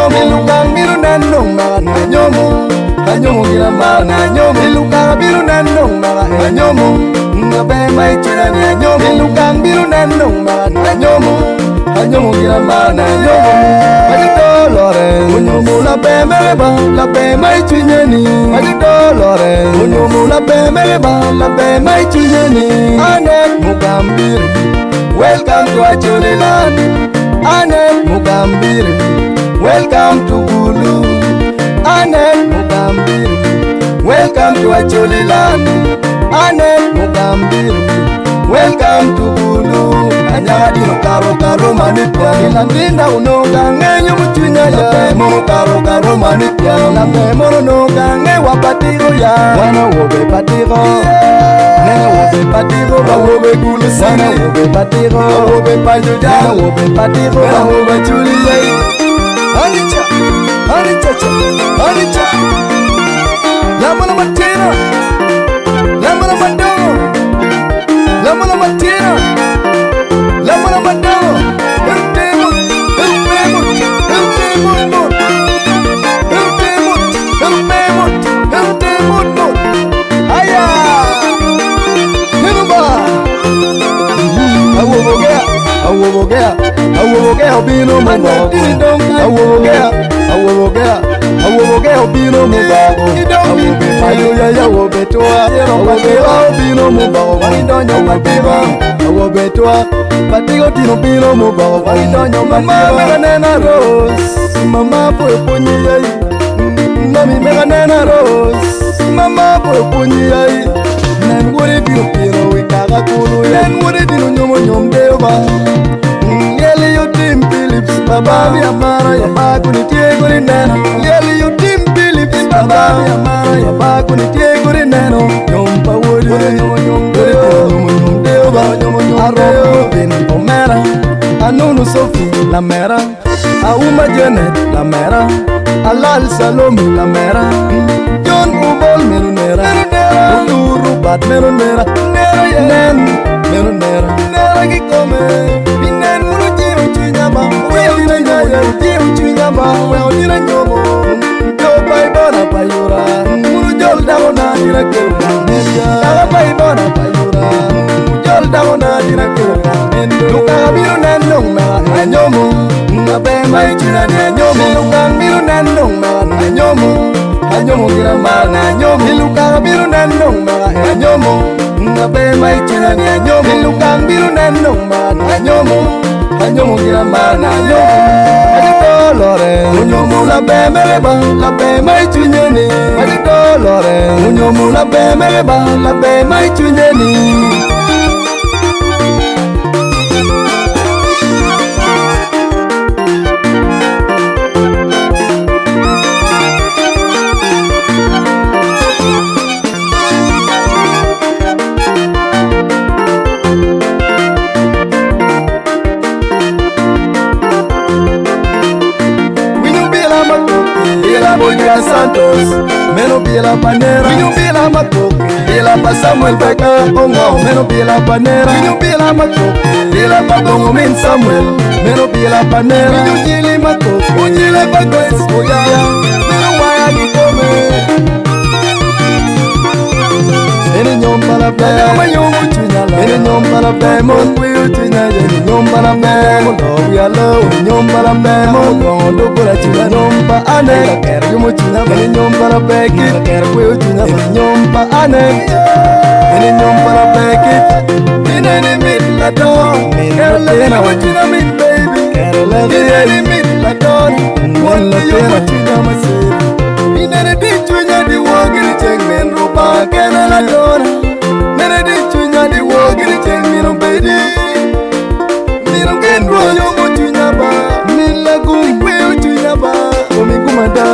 nyomo Ilukang biru nenong mga nyomo Nyomo ginamar na nyomo Ilukang biru nenong mga nyomo Ngabe may china niya nyomo Ilukang biru nenong mga nyomo Nyomo ginamar na nyomo Majito Loren Nyomo lape mereba lape may china ni Majito Loren Nyomo lape mereba lape may china ni Anet Mugambiri Welcome to Acholiland Anet Mugambiri Welcome to Bulu Anet Mugambiri Welcome to Acholiland Anet Mugambiri Welcome to Bulu Anyadi no karo karo manipya Nilandinda unoga ngenyo muchunya ya Mo karo karo manipya Lambe moro noga nge wapatiro ya Wana wobe patiro Nene wobe patiro Wa wobe gulusi Wana wobe patiro Wa wobe panyoja Wana wobe patiro Wa wobe chuli ya Anicha Anicha Anicha Lamana matina Lamana mandongo Lamana matina Lamana mandongo Eltemut Eltemut Eltemut Eltemut Eltemut Eltemut Aya Ninuba Awobogea Awobogea Awobogea Obino Mungo Awobogea Awobogea Awobogea Obino Mungo Awobe Payoya Yawobe Toa Awobea Obino Mungo Walidonyo Matiba Awobe Toa Patigo Tino Bino Mungo Walidonyo Mama Meganena Rose Mama Poe Ponyi Yai Mami Meganena Rose Mama Poe Ponyi Yai Nen Wuri Bino Bino Wikaga Kulu Nen Wuri Dino Nyomo Nyom Deva Yeli yo Tim Phillips Baba mi amara ya baku ni tiego ni neno Yeli yo Tim Phillips Baba mi amara ya baku ni tiego ni neno Nyompa wuri nyomo nyom deva Arobo bin Omera Anunu Sophie la mera Auma Janet la mera Alal Salomi la mera John Ubol merunera Uturu Bat merunera Nen merunera Nera Gikome Binen mulu jiru chinyama Weo dina nyaya jiru chinyama Weo dina nyomo Jo paibona payura Mulu jol dawona dina keruka Daga paibona payura Jol dawona dina keruka Luka biru nenong mega nyomo Ngabe mai china ni nyomo Luka biru nenong mega nyomo Nyomo gira mana nyomo Luka biru nenong mega nyomo Ngabe mai china ni nyomo Luka biru nenong mega nyomo Nyomo gira mana nyomo Majito Loren Nyomo labe mereba labe mai china ni Majito Loren Nyomo labe mereba labe mai china ni Bila Santos, meno bila panera. Vinyo bila matoke, bila pa Samuel Beka. Ongo, meno bila panera. Vinyo bila matoke, bila pa Bongo Min Samuel. Meno bila panera. Vinyo jili matoke, ujile pa Grace Oyaya. Meno waya nikome. Ene nyomba la pe, ama nyomba chunyala. Ene nyomba la pe, monwe uchunyala. Ene nyomba la pe, mondo wiyalo. Ene nyomba la pe, mondo kula chunyala. Nyomba ane, kakera yumo chunyala. Ene nyomba la pe, kakera kwe uchunyala. Ene nyomba ane, ene nyomba la pe, ine ni mit la don. Kera lena wachina mit baby. Kera lena ni mit la don. Wala yumo chunyala masiri. Ine ni di chunyala di wogiri cheng min rupa. Kera la don. Nene di chunya di wogiri cheng minum baby. Minum kendro yomo chunya ba. Mila gumpe chunya ba. Komi kumada.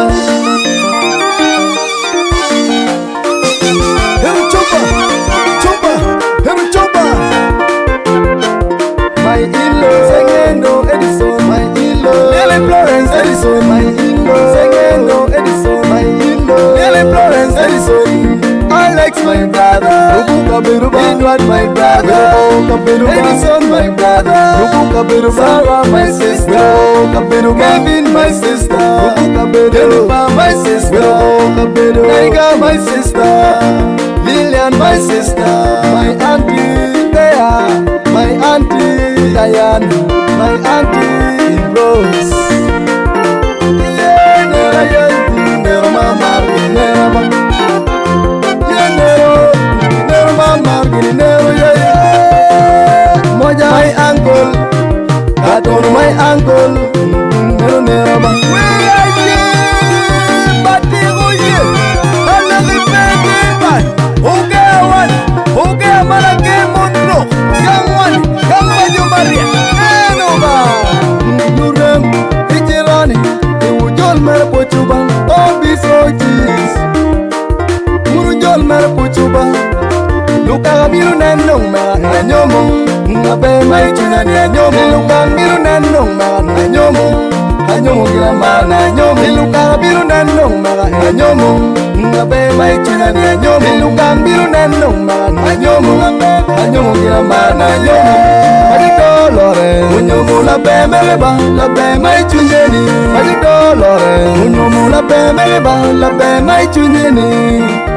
Heru chopa, chopa, heru chopa. My in-law, Sengendo Edison. My in-law, Nelly Florence Edison. My in-law, Sengendo Edison. My in-law, Nelly Florence Edison. Alex, my brother. Edward, my brother. Edison, my brother. Kabiru Sarah, my sister. Kabiru Gavin, my sister. Kabiru my sister. Kabiru Naiga, my sister. Lillian, my sister. My auntie Thea, my auntie Diane, my auntie Rose. Yeah, nero mama, nero mama, nero yeah. Moja, my uncle, Katon, my uncle, nero ba. Luka biru nanong mga nyomo, ngabe may chuna ni nyomo. Luka biru nanong mga nyomo, nyomo gilama na nyomo. Luka biru nanong mga nyomo, ngabe may chuna ni nyomo. Luka biru nanong mga nyomo, nyomo gilama na nyomo. Adi dolore, nyomo la be meleba, la be may chunjeni. Adi dolore, nyomo la be meleba, la be may chunjeni.